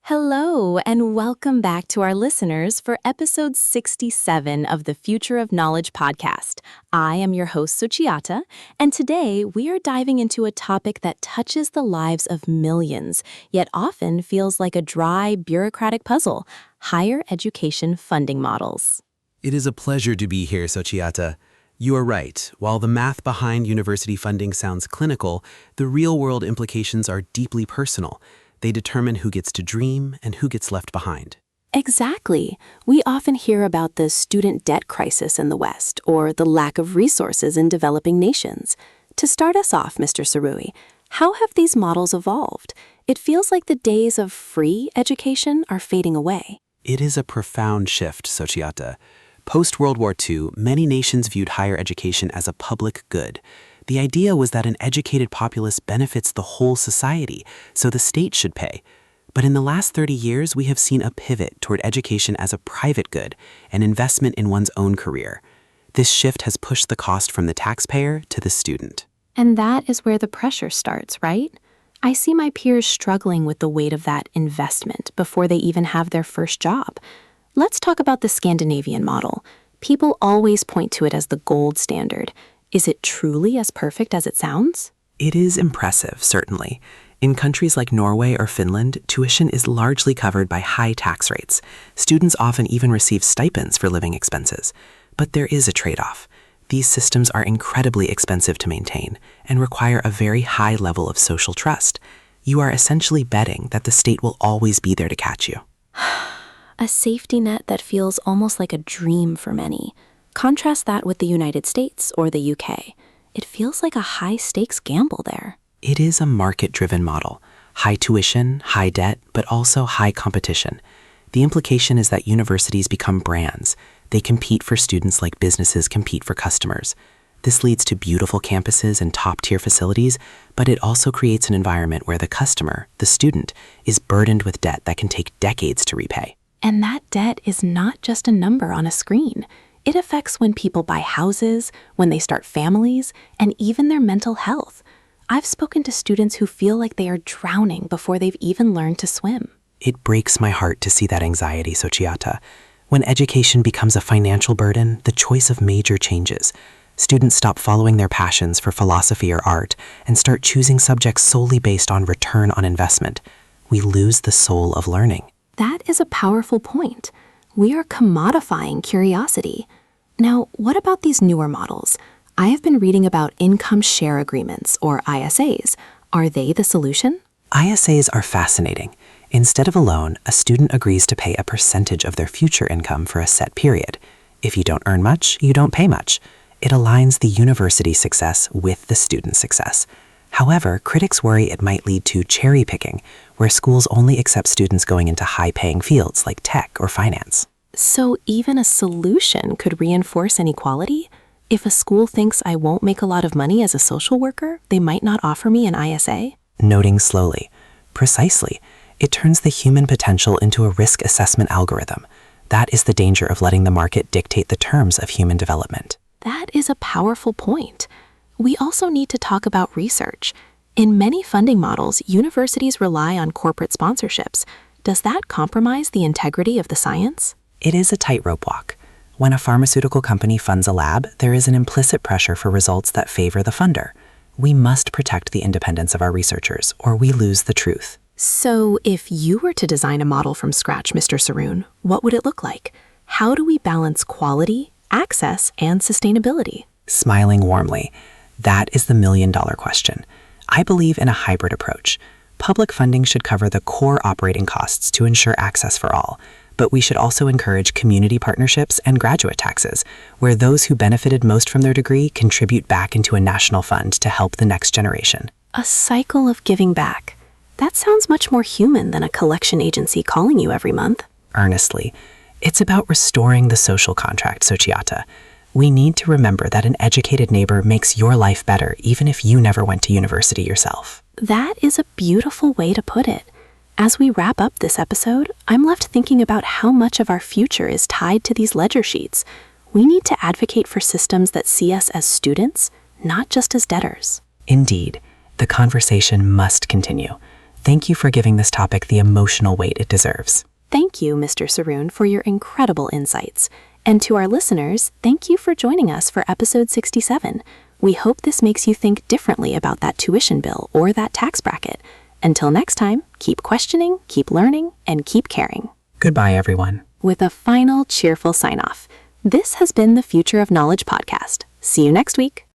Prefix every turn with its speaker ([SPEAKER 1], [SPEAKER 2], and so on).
[SPEAKER 1] Hello, and welcome back to our listeners for episode 67 of the Future of Knowledge podcast. I am your host, Suchiyata, and today we are diving into a topic that touches the lives of millions, yet often feels like a dry, bureaucratic puzzle: higher education funding models.
[SPEAKER 2] It is a pleasure to be here, Suchiyata. You are right. While the math behind university funding sounds clinical, the real-world implications are deeply personal. They determine who gets to dream and who gets left behind.
[SPEAKER 1] Exactly. We often hear about the student debt crisis in the West or the lack of resources in developing nations. To start us off, Mr. Sarui, how have these models evolved? It feels like the days of free education are fading away.
[SPEAKER 2] It is a profound shift, Suchiyata. Post-World War II, many nations viewed higher education as a public good. The idea was that an educated populace benefits the whole society, so the state should pay. But in the last 30 years, we have seen a pivot toward education as a private good, an investment in one's own career. This shift has pushed the cost from the taxpayer to the student.
[SPEAKER 1] And that is where the pressure starts, right? I see my peers struggling with the weight of that investment before they even have their first job. Let's talk about the Scandinavian model. People always point to it as the gold standard. Is it truly as perfect as it sounds?
[SPEAKER 3] It is impressive, certainly. In countries like Norway or Finland, tuition is largely covered by high tax rates. Students often even receive stipends for living expenses. But there is a trade-off. These systems are incredibly expensive to maintain and require a very high level of social trust. You are essentially betting that the state will always be there to catch you.
[SPEAKER 1] A safety net that feels almost like a dream for many. Contrast that with the United States or the UK. It feels like a high-stakes gamble there.
[SPEAKER 3] It is a market-driven model. High tuition, high debt, but also high competition. The implication is that universities become brands. They compete for students like businesses compete for customers. This leads to beautiful campuses and top-tier facilities, but it also creates an environment where the customer, the student, is burdened with debt that can take decades to repay.
[SPEAKER 1] And that debt is not just a number on a screen. It affects when people buy houses, when they start families, and even their mental health. I've spoken to students who feel like they are drowning before they've even learned to swim.
[SPEAKER 3] It breaks my heart to see that anxiety, Suchiyata. When education becomes a financial burden, the choice of major changes. Students stop following their passions for philosophy or art and start choosing subjects solely based on return on investment. We lose the soul of learning.
[SPEAKER 1] That is a powerful point. We are commodifying curiosity. Now, what about these newer models? I have been reading about income share agreements, or ISAs. Are they the solution?
[SPEAKER 3] ISAs are fascinating. Instead of a loan, a student agrees to pay a percentage of their future income for a set period. If you don't earn much, you don't pay much. It aligns the university's success with the student's success. However, critics worry it might lead to cherry picking, where schools only accept students going into high-paying fields like tech or finance.
[SPEAKER 1] So even a solution could reinforce inequality? If a school thinks I won't make a lot of money as a social worker, they might not offer me an ISA?
[SPEAKER 3] Noting slowly. Precisely. It turns the human potential into a risk assessment algorithm. That is the danger of letting the market dictate the terms of human development.
[SPEAKER 1] That is a powerful point. We also need to talk about research. In many funding models, universities rely on corporate sponsorships. Does that compromise the integrity of the science?
[SPEAKER 3] It is a tightrope walk. When a pharmaceutical company funds a lab, there is an implicit pressure for results that favor the funder. We must protect the independence of our researchers, or we lose the truth.
[SPEAKER 1] So if you were to design a model from scratch, Mr. Saroon, what would it look like? How do we balance quality, access, and sustainability?
[SPEAKER 3] Smiling warmly. That is the million-dollar question. I believe in a hybrid approach. Public funding should cover the core operating costs to ensure access for all, but we should also encourage community partnerships and graduate taxes, where those who benefited most from their degree contribute back into a national fund to help the next generation.
[SPEAKER 1] A cycle of giving back. That sounds much more human than a collection agency calling you every month.
[SPEAKER 3] Earnestly, it's about restoring the social contract, Suchiyata. We need to remember that an educated neighbor makes your life better even if you never went to university yourself.
[SPEAKER 1] That is a beautiful way to put it. As we wrap up this episode, I'm left thinking about how much of our future is tied to these ledger sheets. We need to advocate for systems that see us as students, not just as debtors.
[SPEAKER 3] Indeed, the conversation must continue. thank you for giving this topic the emotional weight it deserves.
[SPEAKER 1] Thank you, Mr. Saroon, for your incredible insights. And to our listeners, thank you for joining us for episode 67. We hope this makes you think differently about that tuition bill or that tax bracket. Until next time, keep questioning, keep learning, and keep caring.
[SPEAKER 3] Goodbye, everyone.
[SPEAKER 1] With a final cheerful sign-off, this has been the Future of Knowledge podcast. See you next week.